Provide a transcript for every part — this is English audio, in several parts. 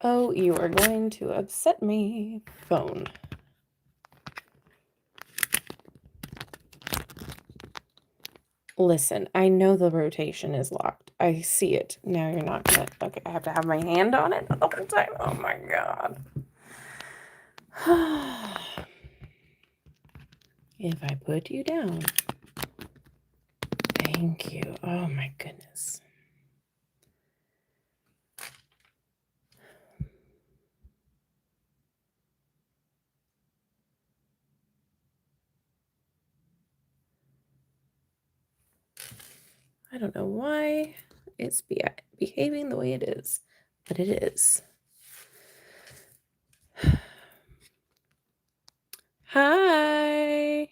Oh, you are going to upset me. Phone. Listen, I know the rotation is locked. I see it. Now you're not gonna. Okay, I have to have my hand on it the whole time. Oh my god. If I put you down. Thank you. Oh my goodness. I don't know why it's behaving the way it is, but it is. Hi.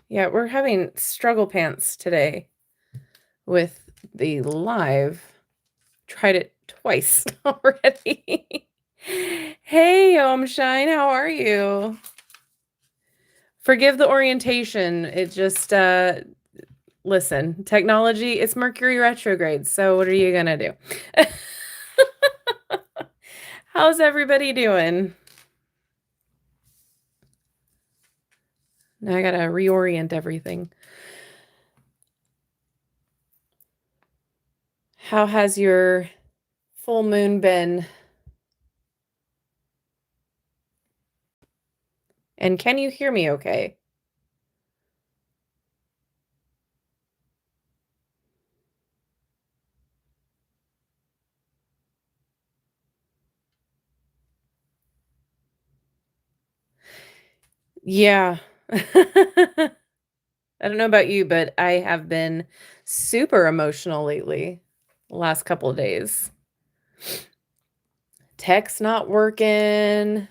Yeah, we're having struggle pants today with the live. Tried it twice already. Hey, Shine, how are you? Forgive the orientation. It just, listen, technology, it's Mercury retrograde, so what are you gonna do? How's everybody doing? Now I gotta reorient everything. How has your full moon been? And can you hear me okay? Yeah. I don't know about you, but I have been super emotional lately, the last couple of days. Tech's not working.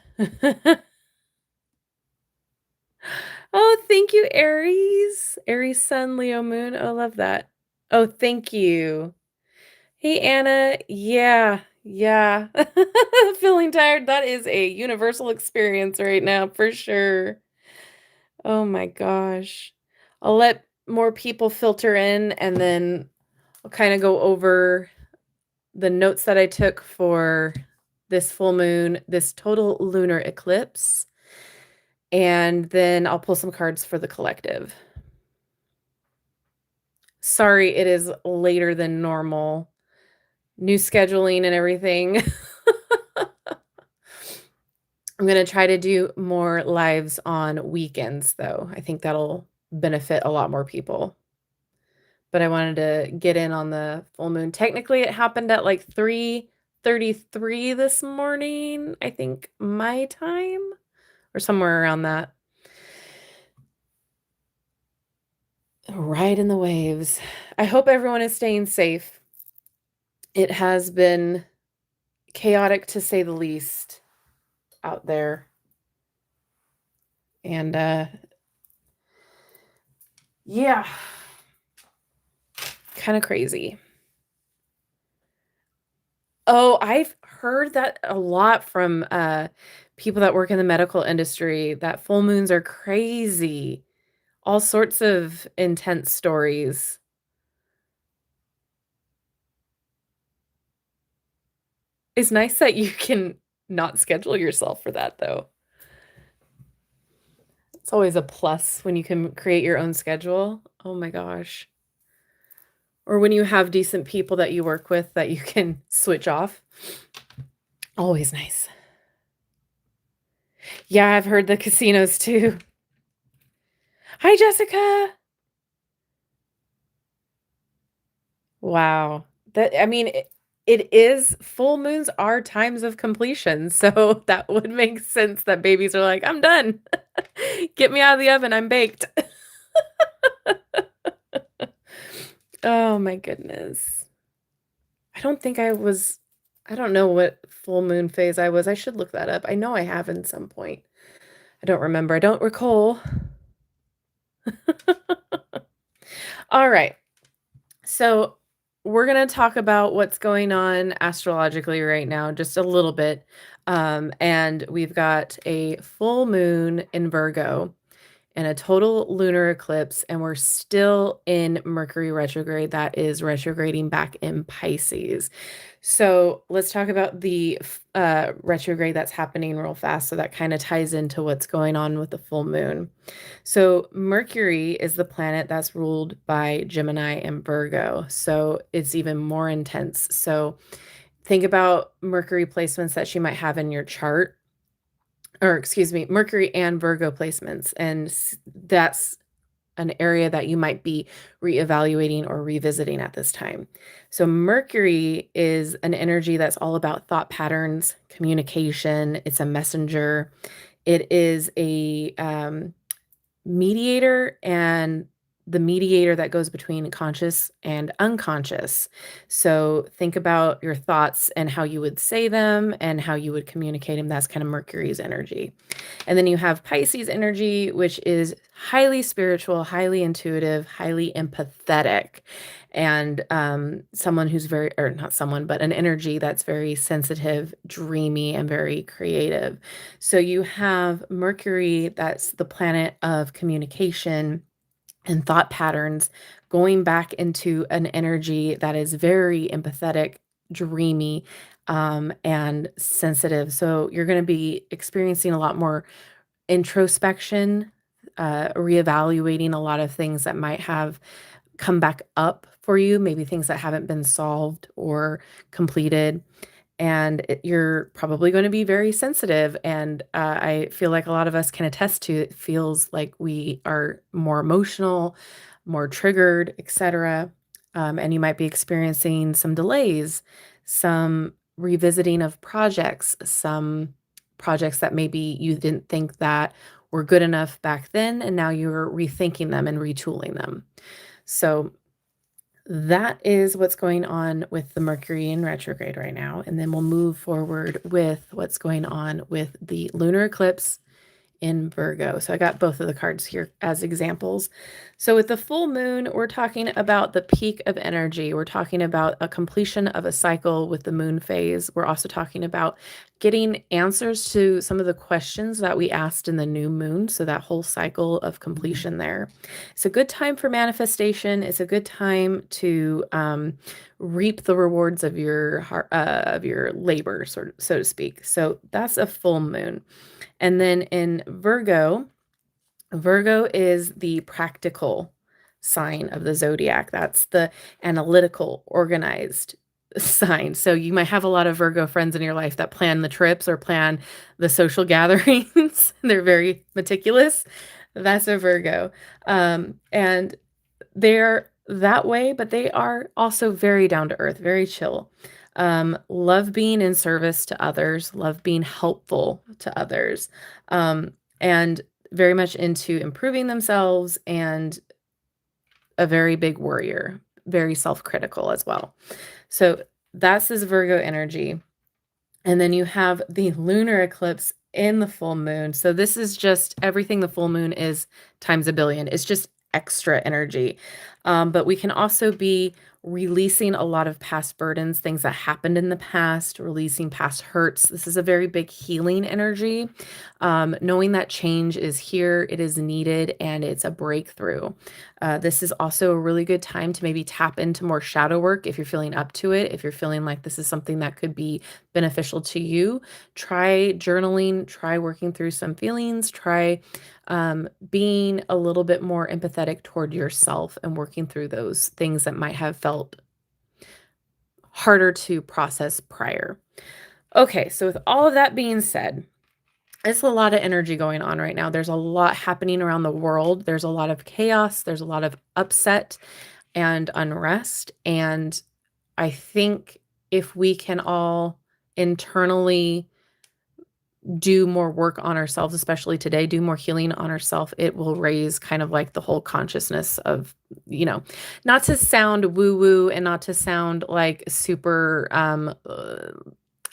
Oh, thank you, Aries. Aries Sun, Leo Moon. Oh, love that. Oh, thank you. Hey, Anna. Yeah. Feeling tired. That is a universal experience right now, for sure. Oh my gosh. I'll let more people filter in and then I'll kind of go over the notes that I took for this full moon, this total lunar eclipse, and then I'll pull some cards for the collective. Sorry, it is later than normal. New scheduling and everything. I'm going to try to do more lives on weekends, though. I think that'll benefit a lot more people. But I wanted to get in on the full moon. Technically, it happened at like 3:33 this morning, I think my time, or somewhere around that. Right in the waves. I hope everyone is staying safe. It has been chaotic, to say the least, out there. And, yeah. Kind of crazy. Oh, I've heard that a lot from, people that work in the medical industry, that full moons are crazy. All sorts of intense stories. It's nice that you can not schedule yourself for that, though. It's always a plus when you can create your own schedule. Oh my gosh. Or when you have decent people that you work with that you can switch off. Always nice. Yeah, I've heard the casinos too. Hi, Jessica. Wow. I mean, it is full moons are times of completion. So that would make sense that babies are like, I'm done. Get me out of the oven. I'm baked. Oh my goodness. I don't think I don't know what full moon phase I was. I should look that up. I know I have in some point. I don't remember. I don't recall. All right. So we're going to talk about what's going on astrologically right now, just a little bit. And we've got a full moon in Virgo. and a total lunar eclipse, and we're still in Mercury retrograde that is retrograding back in Pisces. So let's talk about the retrograde that's happening real fast. So that kind of ties into what's going on with the full moon. So Mercury is the planet that's ruled by Gemini and Virgo. So it's even more intense. So think about Mercury placements that she might have in your chart, or excuse me, Mercury and Virgo placements. And that's an area that you might be reevaluating or revisiting at this time. So Mercury is an energy that's all about thought patterns, communication. It's a messenger. It is a mediator, and the mediator that goes between conscious and unconscious. So think about your thoughts and how you would say them and how you would communicate them. That's kind of Mercury's energy. And then you have Pisces energy, which is highly spiritual, highly intuitive, highly empathetic, and someone who's very, or not someone, but an energy that's very sensitive, dreamy, and very creative. So you have Mercury, that's the planet of communication and thought patterns, going back into an energy that is very empathetic, dreamy, and sensitive. So you're going to be experiencing a lot more introspection, reevaluating a lot of things that might have come back up for you, maybe things that haven't been solved or completed. And you're probably going to be very sensitive. And I feel like a lot of us can attest to it. Feels like we are more emotional, more triggered, etc. And you might be experiencing some delays, some revisiting of projects, some projects that maybe you didn't think that were good enough back then, and now you're rethinking them and retooling them. So that is what's going on with the Mercury in retrograde right now. And then we'll move forward with what's going on with the lunar eclipse in Virgo. So I got both of the cards here as examples. So with the full moon, we're talking about the peak of energy. We're talking about a completion of a cycle with the moon phase. We're also talking about getting answers to some of the questions that we asked in the new moon. So that whole cycle of completion there. It's a good time for manifestation. It's a good time to reap the rewards of your labor, so to speak. So that's a full moon. And then in Virgo, Virgo is the practical sign of the zodiac. That's the analytical, organized sign. So you might have a lot of Virgo friends in your life that plan the trips or plan the social gatherings. They're very meticulous. That's a Virgo. And they're that way, but they are also very down to earth, very chill. Love being in service to others, love being helpful to others, and very much into improving themselves, and a very big worrier, very self-critical as well. So that's this Virgo energy. And then you have the lunar eclipse in the full moon. So this is just everything the full moon is times a billion. It's just extra energy. But we can also be releasing a lot of past burdens, things that happened in the past, releasing past hurts. This is a very big healing energy. Knowing that change is here, it is needed, and it's a breakthrough. This is also a really good time to maybe tap into more shadow work if you're feeling up to it. If you're feeling like this is something that could be beneficial to you, try journaling, try working through some feelings, try being a little bit more empathetic toward yourself and working through those things that might have felt harder to process prior. Okay, so with all of that being said, it's a lot of energy going on right now. There's a lot happening around the world. There's a lot of chaos. There's a lot of upset and unrest. And I think if we can all internally do more work on ourselves, especially today, do more healing on ourselves, it will raise kind of like the whole consciousness of, not to sound woo woo and not to sound like super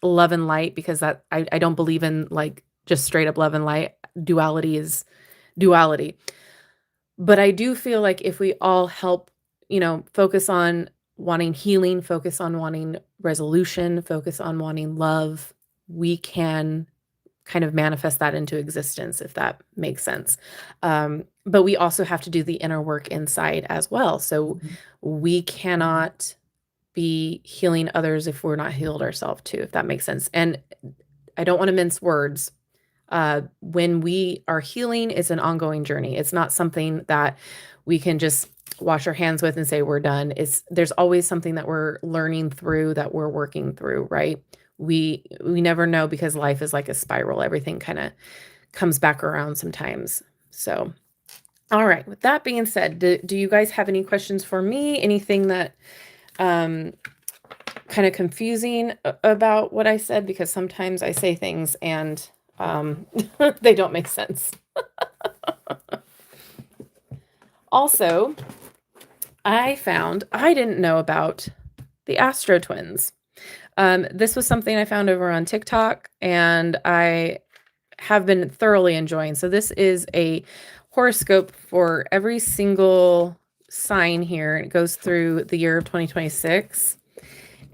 love and light, because that I don't believe in like just straight up love and light. Duality is duality. But I do feel like if we all help, focus on wanting healing, focus on wanting resolution, focus on wanting love, we can kind of manifest that into existence, if that makes sense. But we also have to do the inner work inside as well. So we cannot be healing others if we're not healed ourselves too, if that makes sense. And I don't want to mince words. When we are healing, it's an ongoing journey. It's not something that we can just wash our hands with and say we're done. There's always something that we're learning through, that we're working through, right? We never know, because life is like a spiral. Everything kind of comes back around sometimes. So, all right. With that being said, do you guys have any questions for me? Anything that kind of confusing about what I said? Because sometimes I say things and they don't make sense. Also, I didn't know about the Astro Twins. This was something I found over on TikTok, and I have been thoroughly enjoying. So this is a horoscope for every single sign here. It goes through the year of 2026.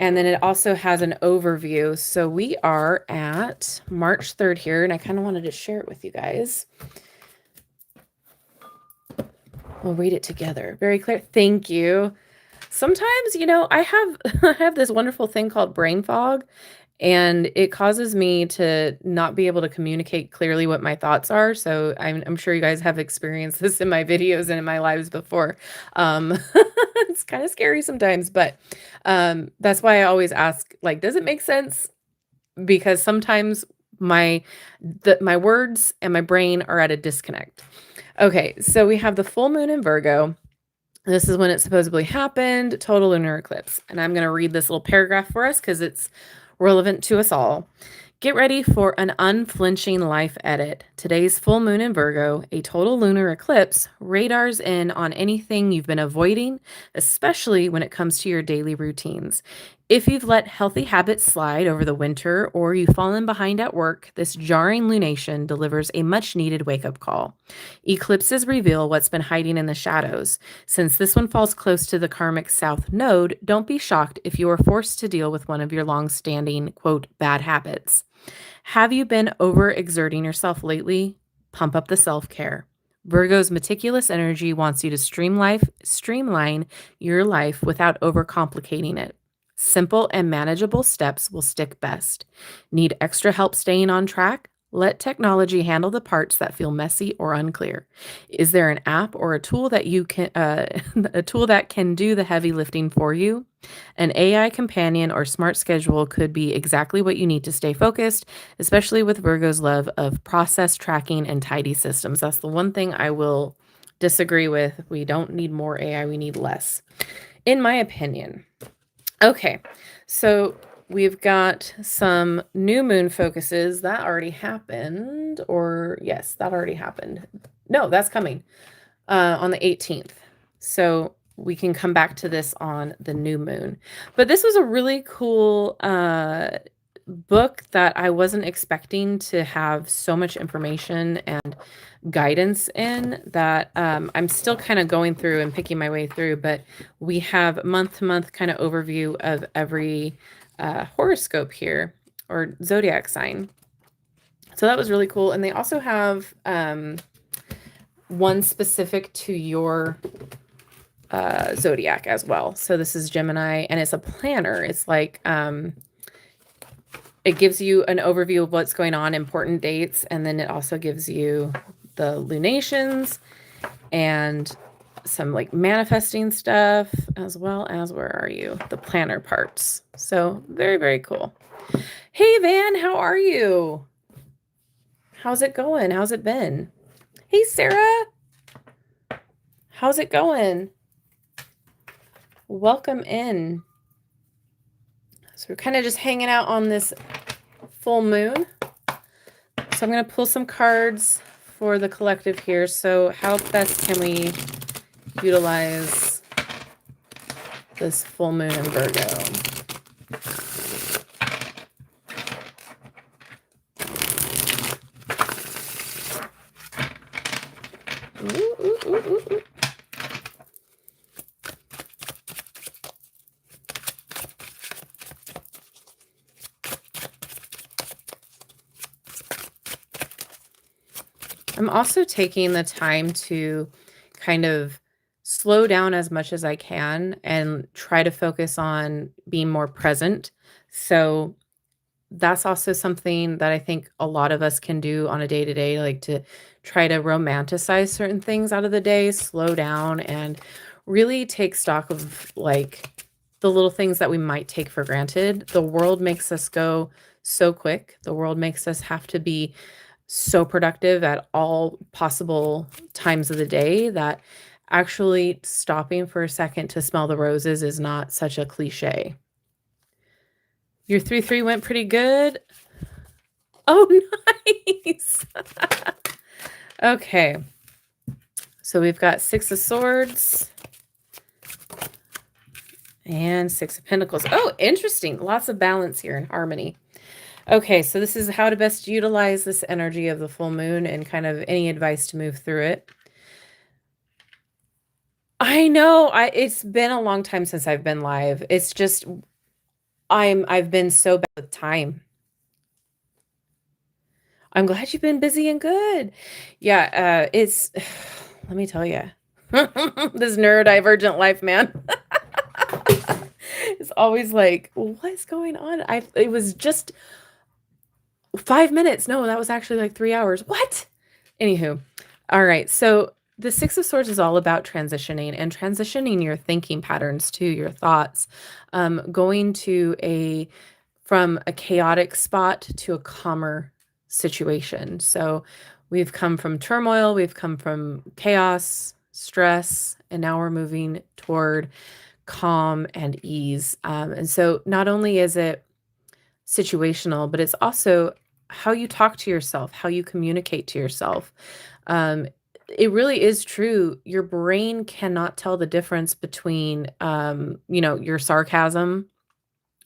And then it also has an overview. So we are at March 3rd here, and I kind of wanted to share it with you guys. We'll read it together. Very clear. Thank you. Sometimes, I have this wonderful thing called brain fog, and it causes me to not be able to communicate clearly what my thoughts are. So I'm sure you guys have experienced this in my videos and in my lives before. It's kind of scary sometimes, but that's why I always ask, like, does it make sense? Because sometimes my words and my brain are at a disconnect. Okay, so we have the full moon in Virgo. This is when it supposedly happened, total lunar eclipse. And I'm going to read this little paragraph for us because it's relevant to us all. Get ready for an unflinching life edit. Today's full moon in Virgo, a total lunar eclipse, radars in on anything you've been avoiding, especially when it comes to your daily routines. If you've let healthy habits slide over the winter or you've fallen behind at work, this jarring lunation delivers a much-needed wake-up call. Eclipses reveal what's been hiding in the shadows. Since this one falls close to the karmic south node, don't be shocked if you are forced to deal with one of your long-standing, quote, bad habits. Have you been overexerting yourself lately? Pump up the self-care. Virgo's meticulous energy wants you to streamline your life without overcomplicating it. Simple and manageable steps will stick best. Need extra help staying on track? Let technology handle the parts that feel messy or unclear. Is there an app or a tool that can do the heavy lifting for you? An AI companion or smart schedule could be exactly what you need to stay focused, especially with Virgo's love of process tracking and tidy systems. That's the one thing I will disagree with. We don't need more AI, we need less, in my opinion. Okay, so we've got some new moon focuses. That already happened, or yes, that already happened. No, that's coming on the 18th. So we can come back to this on the new moon. But this was a really cool book that I wasn't expecting to have so much information and guidance in, that I'm still kind of going through and picking my way through, but we have month-to-month kind of overview of every horoscope here, or zodiac sign. So that was really cool. And they also have one specific to your zodiac as well. So this is Gemini, and it's a planner. It's like it gives you an overview of what's going on, important dates, and then it also gives you the lunations and some like manifesting stuff, as well as, where are you? The planner parts. So very, very cool. Hey, Van, how are you? How's it going? How's it been? Hey, Sarah. How's it going? Welcome in. So we're kind of just hanging out on this full moon. So I'm going to pull some cards for the collective here. So how best can we utilize this full moon in Virgo? Ooh, ooh, ooh, ooh, ooh. I'm also taking the time to kind of slow down as much as I can and try to focus on being more present. So that's also something that I think a lot of us can do on a day to day, like to try to romanticize certain things out of the day, slow down, and really take stock of like the little things that we might take for granted. The world makes us go so quick. The world makes us have to be so productive at all possible times of the day that actually stopping for a second to smell the roses is not such a cliche. Your 3-3 went pretty good. Oh, nice. Okay. So we've got 6 of Swords and 6 of Pentacles. Oh, interesting. Lots of balance here and harmony. Okay, so this is how to best utilize this energy of the full moon and kind of any advice to move through it. I know, it's been a long time since I've been live. It's just I've been so bad with time. I'm glad you've been busy and good. Yeah, it's let me tell you. This neurodivergent life, man. It's always like, "What's going on?" It was just 5 minutes. No, that was actually like 3 hours. What? Anywho, all right. So the 6 of Swords is all about transitioning and transitioning your thinking patterns to your thoughts, going to from a chaotic spot to a calmer situation. So we've come from turmoil, we've come from chaos, stress, and now we're moving toward calm and ease. And so not only is it situational, but it's also how you talk to yourself, how you communicate to yourself. Um, it really is true. Your brain cannot tell the difference between, your sarcasm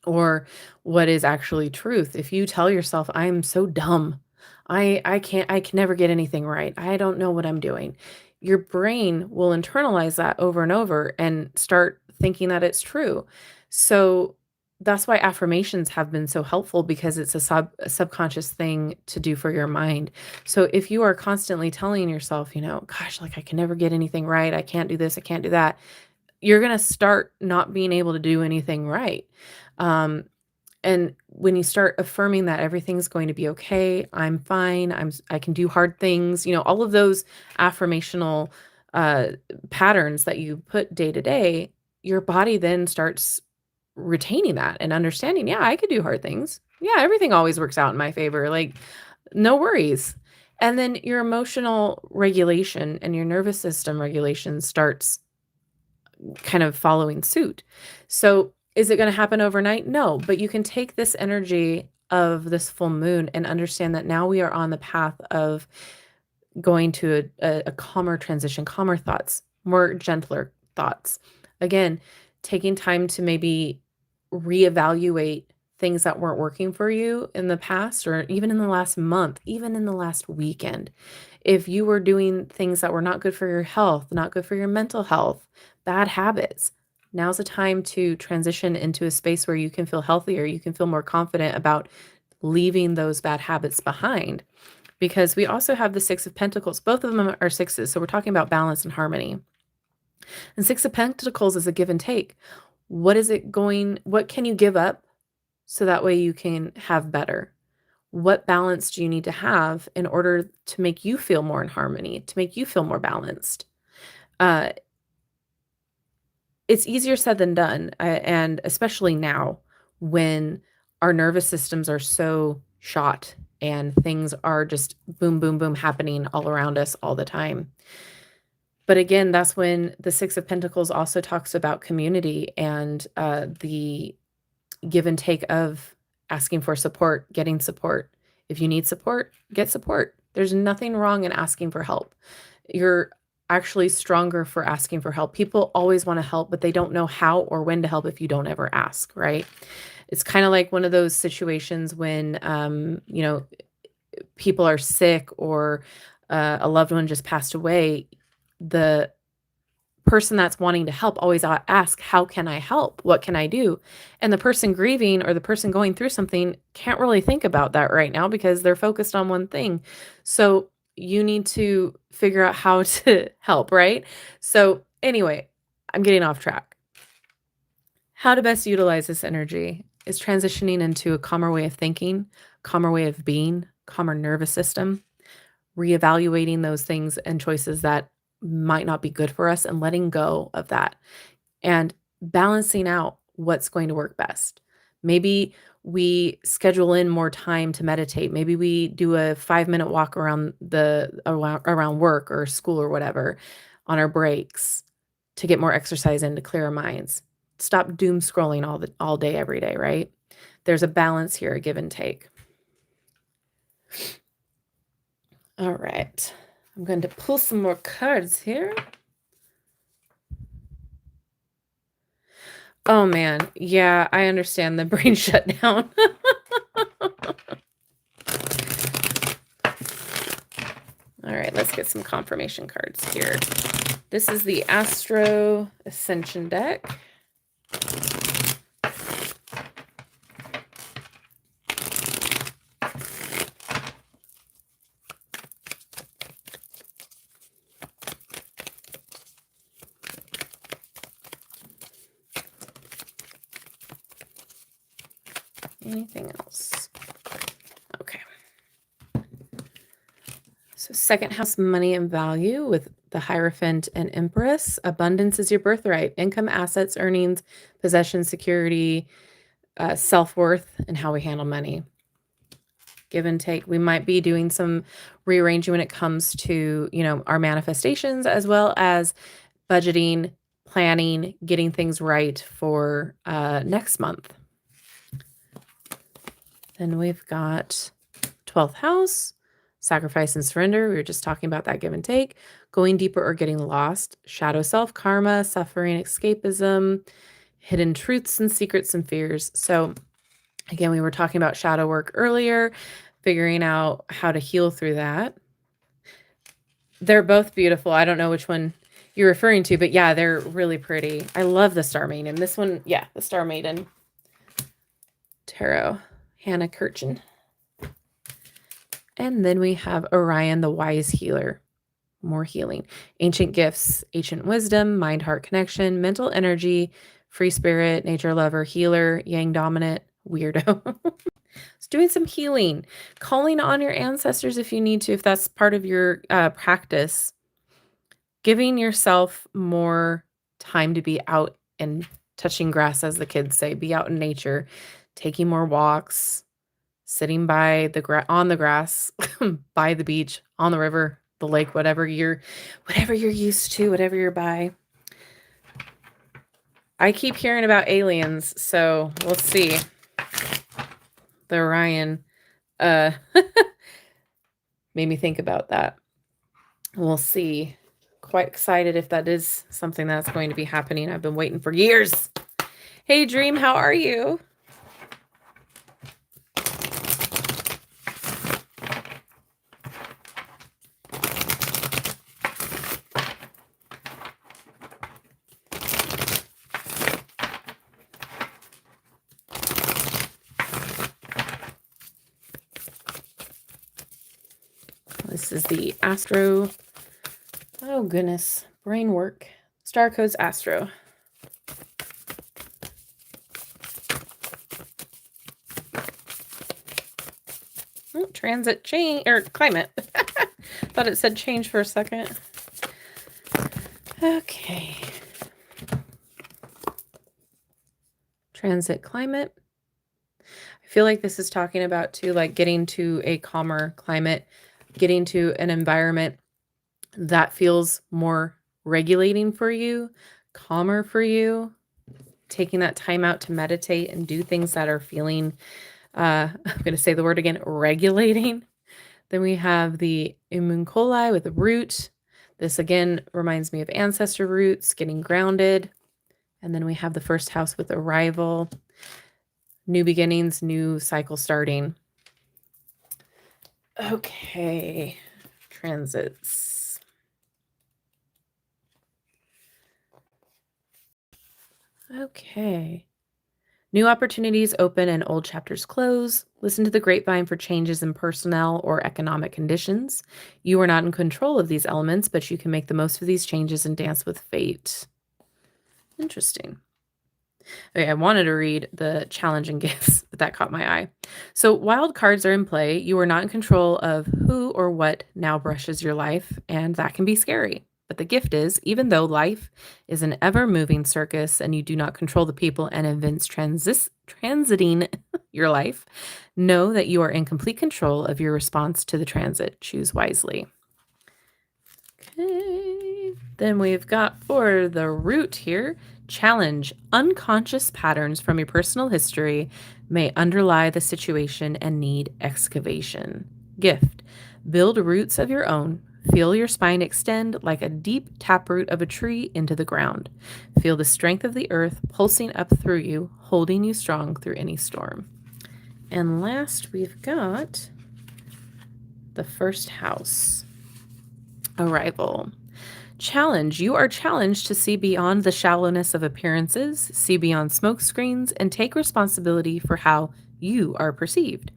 or what is actually truth. If you tell yourself, "I'm so dumb. I can never get anything right. I don't know what I'm doing." Your brain will internalize that over and over and start thinking that it's true. So that's why affirmations have been so helpful because it's a subconscious thing to do for your mind. So if you are constantly telling yourself, "Gosh, like I can never get anything right. I can't do this, I can't do that." You're going to start not being able to do anything right. Um, and when you start affirming that everything's going to be okay, I'm fine, I can do hard things, all of those affirmational uh, patterns that you put day to day, your body then starts retaining that and understanding, yeah, I could do hard things. Yeah, everything always works out in my favor. Like, no worries. And then your emotional regulation and your nervous system regulation starts kind of following suit. So, is it going to happen overnight? No, but you can take this energy of this full moon and understand that now we are on the path of going to a calmer transition, calmer thoughts, more gentler thoughts. Again, taking time to maybe reevaluate things that weren't working for you in the past or even in the last month, even in the last weekend. If you were doing things that were not good for your health, not good for your mental health, bad habits, now's the time to transition into a space where you can feel healthier, you can feel more confident about leaving those bad habits behind. Because we also have the 6 of Pentacles. Both of them are sixes, so we're talking about balance and harmony. And 6 of Pentacles is a give and take. What can you give up so that way you can have better? What balance do you need to have in order to make you feel more in harmony, to make you feel more balanced? Uh, it's easier said than done, and especially now when our nervous systems are so shot and things are just boom, boom, boom happening all around us all the time. But again, that's when the 6 of Pentacles also talks about community and the give and take of asking for support, getting support. If you need support, get support. There's nothing wrong in asking for help. You're actually stronger for asking for help. People always want to help, but they don't know how or when to help if you don't ever ask, right? It's kind of like one of those situations when, people are sick or a loved one just passed away. The person that's wanting to help always ask, "How can I help? What can I do?" And the person grieving or the person going through something can't really think about that right now because they're focused on one thing. So you need to figure out how to help, right? So, anyway, I'm getting off track. How to best utilize this energy is transitioning into a calmer way of thinking, calmer way of being, calmer nervous system, reevaluating those things and choices that might not be good for us and letting go of that and balancing out what's going to work best. Maybe we schedule in more time to meditate. Maybe we do a 5-minute walk around work or school or whatever on our breaks to get more exercise in to clear our minds. Stop doom scrolling all day every day, right? There's a balance here, a give and take. All right. I'm going to pull some more cards here. Oh man, yeah, I understand the brain shutdown. All right, let's get some confirmation cards here. This is the Astro Ascension deck. Anything else? Okay. So second house, money and value with the Hierophant and Empress. Abundance is your birthright. Income, assets, earnings, possession, security, self-worth, and how we handle money. Give and take. We might be doing some rearranging when it comes to, our manifestations, as well as budgeting, planning, getting things right for next month. Then we've got 12th house, sacrifice and surrender. We were just talking about that give and take. Going deeper or getting lost. Shadow self, karma, suffering, escapism, hidden truths and secrets and fears. So again, we were talking about shadow work earlier, figuring out how to heal through that. They're both beautiful. I don't know which one you're referring to, but yeah, they're really pretty. I love the Star Maiden. This one, yeah, the Star Maiden Tarot, Hannah Kirchen. And then we have Orion, the Wise Healer. More healing. Ancient gifts, ancient wisdom, mind-heart connection, mental energy, free spirit, nature lover, healer, yang dominant, weirdo. It's doing some healing. Calling on your ancestors if you need to, if that's part of your practice. Giving yourself more time to be out and touching grass, as the kids say. Be out in nature. Taking more walks. Sitting by on the grass, by the beach, on the river, the lake, whatever you're used to, whatever you're by. I keep hearing about aliens, so we'll see. The Orion made me think about that. We'll see. Quite excited if that is something that's going to be happening. I've been waiting for years. Hey, Dream, how are you? This is the Astro. Oh, goodness. Brain work. Star codes Astro. Oh, transit change or climate. Thought it said change for a second. Okay. Transit climate. I feel like this is talking about too, like getting to a calmer climate, getting to an environment that feels more regulating for you, calmer for you, taking that time out to meditate and do things that are feeling, I'm going to say the word again, regulating. Then we have the Umuncoli with a root. This again reminds me of ancestor roots, getting grounded. And then we have the first house with arrival, new beginnings, new cycle starting. Okay, transits. Okay. New opportunities open and old chapters close. Listen to the grapevine for changes in personnel or economic conditions. You are not in control of these elements, but you can make the most of these changes and dance with fate. Interesting. Okay, I wanted to read the challenging gifts, but that caught my eye. So, wild cards are in play. You are not in control of who or what now brushes your life, and that can be scary. But the gift is, even though life is an ever moving circus and you do not control the people and events transiting your life, know that you are in complete control of your response to the transit. Choose wisely. Okay. Then we've got for the root here, challenge unconscious patterns from your personal history may underlie the situation and need excavation. Gift, build roots of your own. Feel your spine extend like a deep taproot of a tree into the ground. Feel the strength of the earth pulsing up through you, holding you strong through any storm. And last, we've got the first house. Arrival. Challenge. You are challenged to see beyond the shallowness of appearances, see beyond smoke screens, and take responsibility for how you are perceived.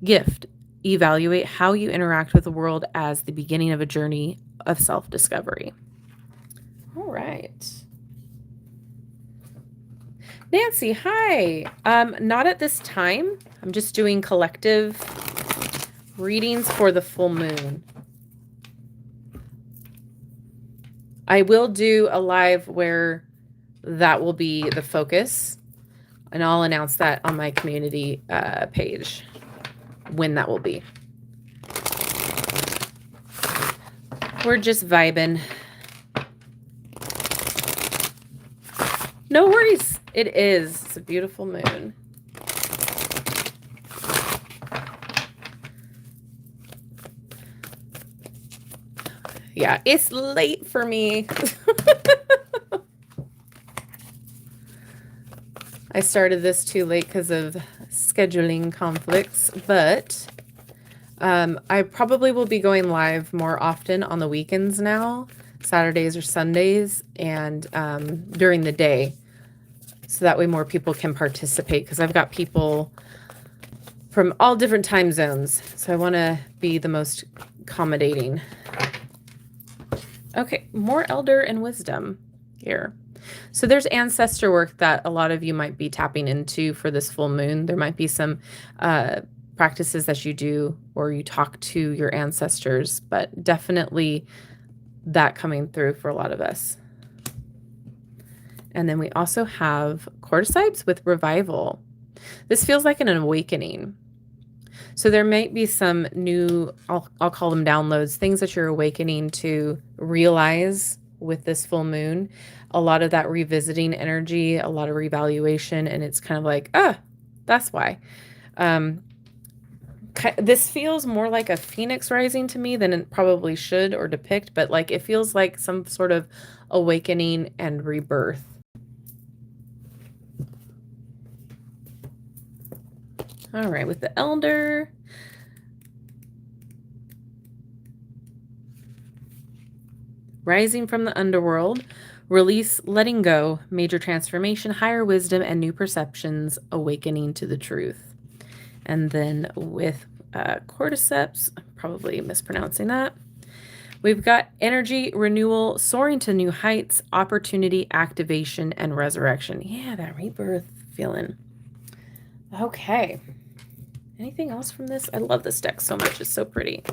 Gift. Evaluate how you interact with the world as the beginning of a journey of self-discovery. All right. Nancy, hi. Not at this time. I'm just doing collective readings for the full moon. I will do a live where that will be the focus, and I'll announce that on my community page when that will be. We're just vibing. No worries. It is. It's a beautiful moon. Yeah, it's late for me. I started this too late because of scheduling conflicts, but I probably will be going live more often on the weekends now, Saturdays or Sundays, and during the day, so that way more people can participate, because I've got people from all different time zones, so I want to be the most accommodating. Okay, more elder and wisdom here. So there's ancestor work that a lot of you might be tapping into for this full moon. There might be some practices that you do or you talk to your ancestors, but definitely that coming through for a lot of us. And then we also have cordyceps with revival. This feels like an awakening. So there might be some new, I'll call them downloads, things that you're awakening to realize with this full moon. A lot of that revisiting energy, a lot of revaluation, and it's kind of like, that's why. This feels more like a phoenix rising to me than it probably should or depict, but like it feels like some sort of awakening and rebirth. All right, with the elder. Rising from the underworld, release, letting go, major transformation, higher wisdom, and new perceptions, awakening to the truth. And then with cordyceps, I'm probably mispronouncing that. We've got energy, renewal, soaring to new heights, opportunity, activation, and resurrection. Yeah, that rebirth feeling. Okay. Anything else from this? I love this deck so much. It's so pretty.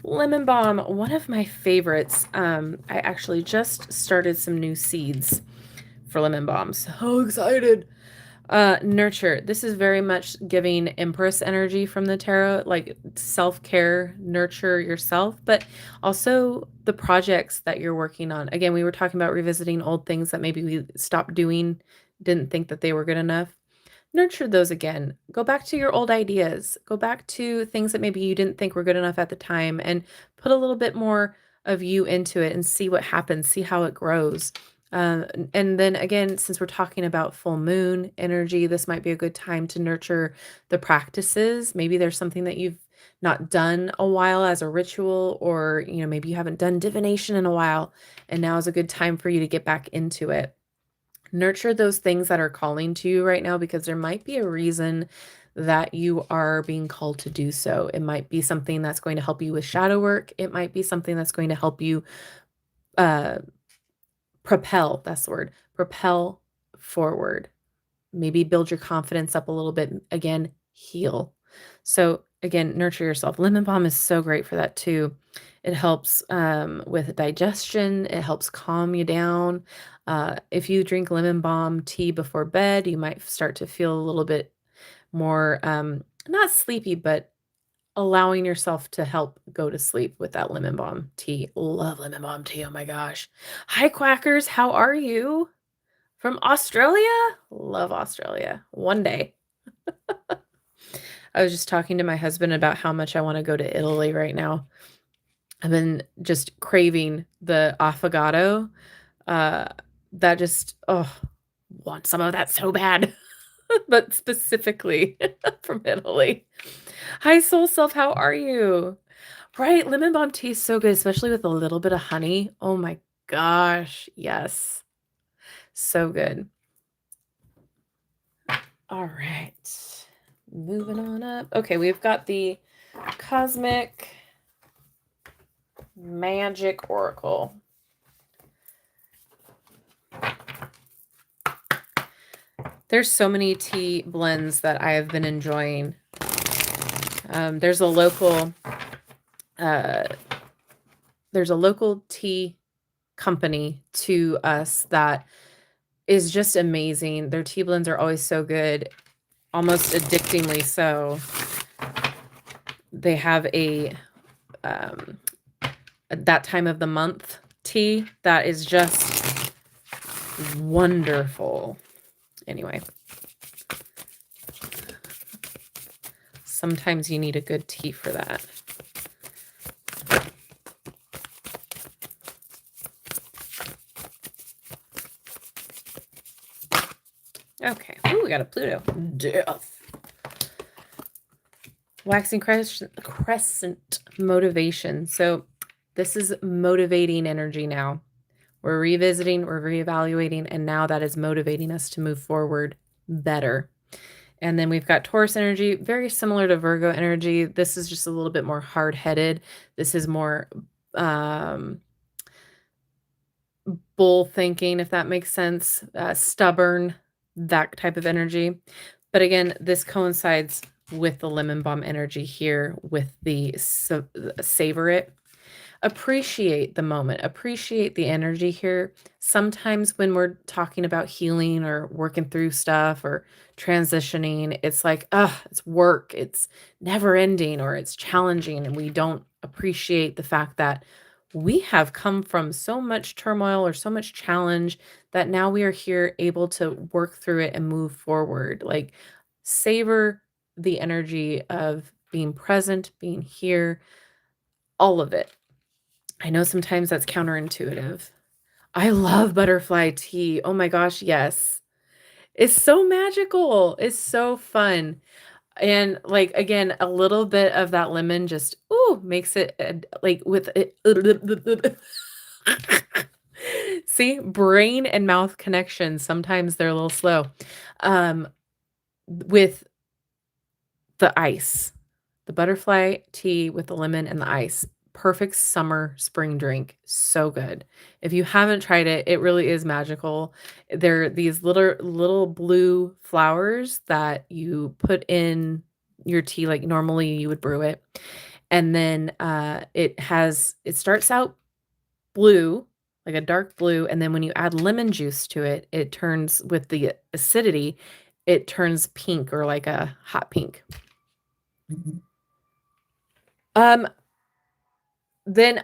Lemon Balm, one of my favorites. I actually just started some new seeds for Lemon Balm. So excited. Nurture. This is very much giving Empress energy from the tarot, like self-care, nurture yourself, but also the projects that you're working on. Again, we were talking about revisiting old things that maybe we stopped doing, didn't think that they were good enough. Nurture those again. Go back to your old ideas. Go back to things that maybe you didn't think were good enough at the time and put a little bit more of you into it and see what happens, see how it grows. And then again, since we're talking about full moon energy, this might be a good time to nurture the practices. Maybe there's something that you've not done a while as a ritual, or, maybe you haven't done divination in a while, and now is a good time for you to get back into it. Nurture those things that are calling to you right now, because there might be a reason that you are being called to do so. It might be something that's going to help you with shadow work. It might be something that's going to help you uh propel, that's the word, propel forward. Maybe build your confidence up a little bit. Again, heal. So again, nurture yourself. Lemon balm is so great for that too. It helps with digestion. It helps calm you down. If you drink lemon balm tea before bed, you might start to feel a little bit more not sleepy, but allowing yourself to help go to sleep with that lemon balm tea. Love lemon balm tea. Oh my gosh. Hi, Quackers. How are you? From Australia? Love Australia. One day. I was just talking to my husband about how much I want to go to Italy right now. I've been just craving the affogato. Uh, that just, oh, want some of that so bad. But specifically from Italy. Hi, Soul Self. How are you? Right, lemon balm tea is so good, especially with a little bit of honey. Oh my gosh, yes. So good. All right. Moving on up. Okay, we've got the Cosmic Magic Oracle. There's so many tea blends that I have been enjoying. There's a local tea company to us that is just amazing. Their tea blends are always so good, almost addictingly so. They have a that time of the month tea that is just wonderful. Anyway, sometimes you need a good tea for that. Okay. Ooh, we got a Pluto. Death. Waxing crescent motivation. So this is motivating energy now. We're revisiting, we're reevaluating, and now that is motivating us to move forward better. And then we've got Taurus energy, very similar to Virgo energy. This is just a little bit more hard-headed. This is more bull thinking, if that makes sense, stubborn, that type of energy. But again, this coincides with the lemon balm energy here with the savor it. Appreciate the moment, appreciate the energy here. Sometimes when we're talking about healing or working through stuff or transitioning, it's like, it's work, it's never ending, or it's challenging, and we don't appreciate the fact that we have come from so much turmoil or so much challenge that now we are here able to work through it and move forward. Like, savor the energy of being present, being here, all of it. I know sometimes that's counterintuitive. I love butterfly tea. Oh my gosh, yes. It's so magical. It's so fun. And like again, a little bit of that lemon just makes it like with it. See, brain and mouth connection. Sometimes they're a little slow. With the ice, the butterfly tea with the lemon and the ice. Perfect summer spring drink. So good. If you haven't tried it, it really is magical. They're these little blue flowers that you put in your tea like normally you would brew it. And then it starts out blue, like a dark blue, and then when you add lemon juice to it, it turns with the acidity, it turns pink or like a hot pink. Um, then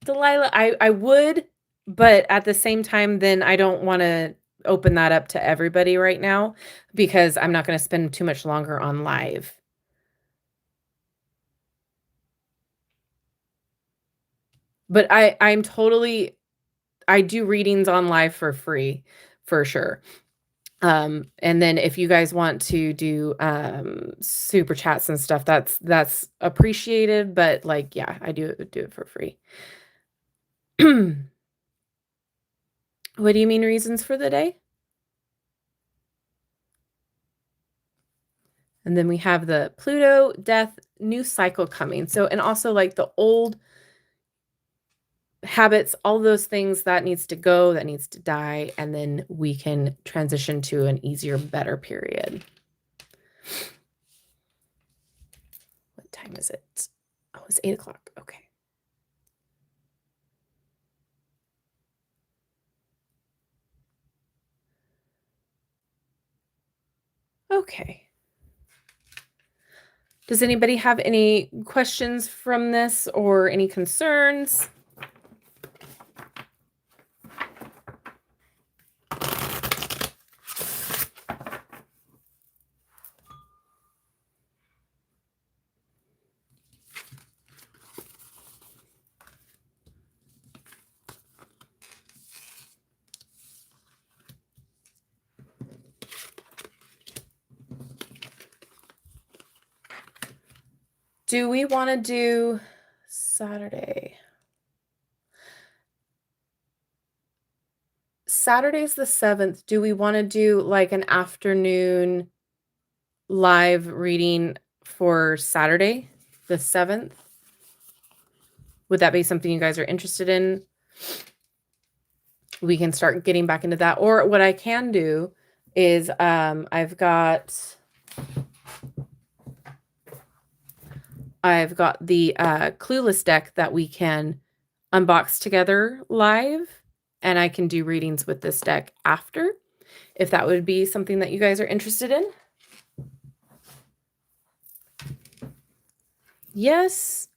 Delilah, I would, but at the same time, then I don't want to open that up to everybody right now because I'm not going to spend too much longer on live. But I do readings on live for free, for sure. And then if you guys want to do super chats and stuff, that's appreciated, but like yeah, I do it for free. What do you mean reasons for the day? And then we have the Pluto, death, new cycle coming. So, and also like the old habits, all those things that needs to go, that needs to die, and then we can transition to an easier, better period. What time is it? Oh, it's 8 o'clock. Okay. Okay. Does anybody have any questions from this or any concerns? Do we want to do Saturday? Saturday's the 7th. Do we want to do like an afternoon live reading for Saturday, the 7th? Would that be something you guys are interested in? We can start getting back into that. Or what I can do is I've got the Clueless deck that we can unbox together live, and I can do readings with this deck after, if that would be something that you guys are interested in. Yes.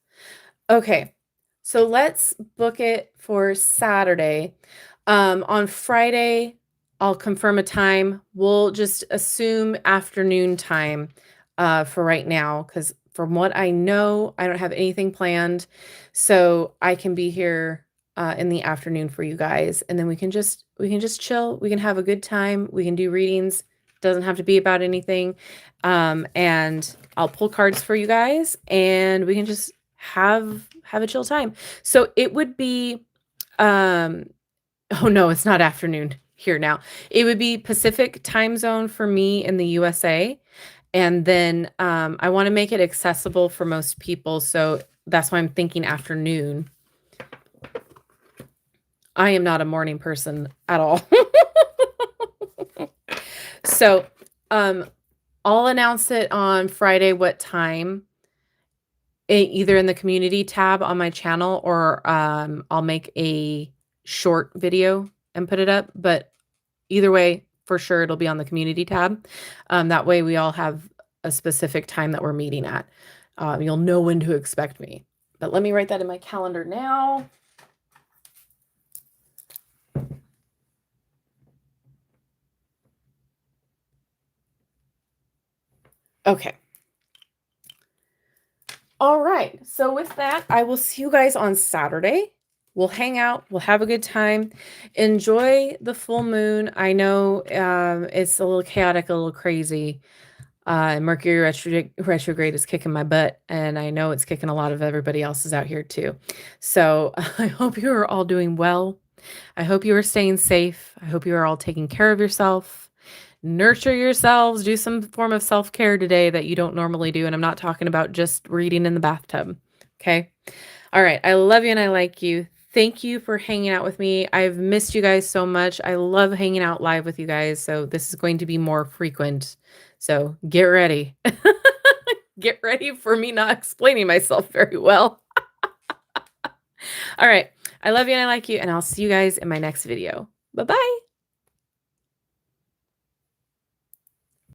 Okay. So let's book it for Saturday. On Friday, I'll confirm a time. We'll just assume afternoon time for right now, because from what I know, I don't have anything planned. So I can be here in the afternoon for you guys, and then we can just chill. We can have a good time. We can do readings. Doesn't have to be about anything. And I'll pull cards for you guys, and we can just have a chill time. So it would be oh no, it's not afternoon here now. It would be Pacific time zone for me in the USA. And then I want to make it accessible for most people. So that's why I'm thinking afternoon. I am not a morning person at all. So I'll announce it on Friday what time, either in the community tab on my channel, or I'll make a short video and put it up. But either way, for sure, it'll be on the community tab. That way we all have a specific time that we're meeting at. You'll know when to expect me. But let me write that in my calendar now. Okay. All right. So with that, I will see you guys on Saturday. We'll hang out. We'll have a good time. Enjoy the full moon. I know it's a little chaotic, a little crazy. Mercury retrograde is kicking my butt, and I know it's kicking a lot of everybody else's out here too. So I hope you are all doing well. I hope you are staying safe. I hope you are all taking care of yourself. Nurture yourselves. Do some form of self-care today that you don't normally do. And I'm not talking about just reading in the bathtub. Okay. All right. I love you and I like you. Thank you for hanging out with me. I've missed you guys so much. I love hanging out live with you guys. So this is going to be more frequent. So get ready. Get ready for me not explaining myself very well. All right. I love you and I like you. And I'll see you guys in my next video. Bye-bye.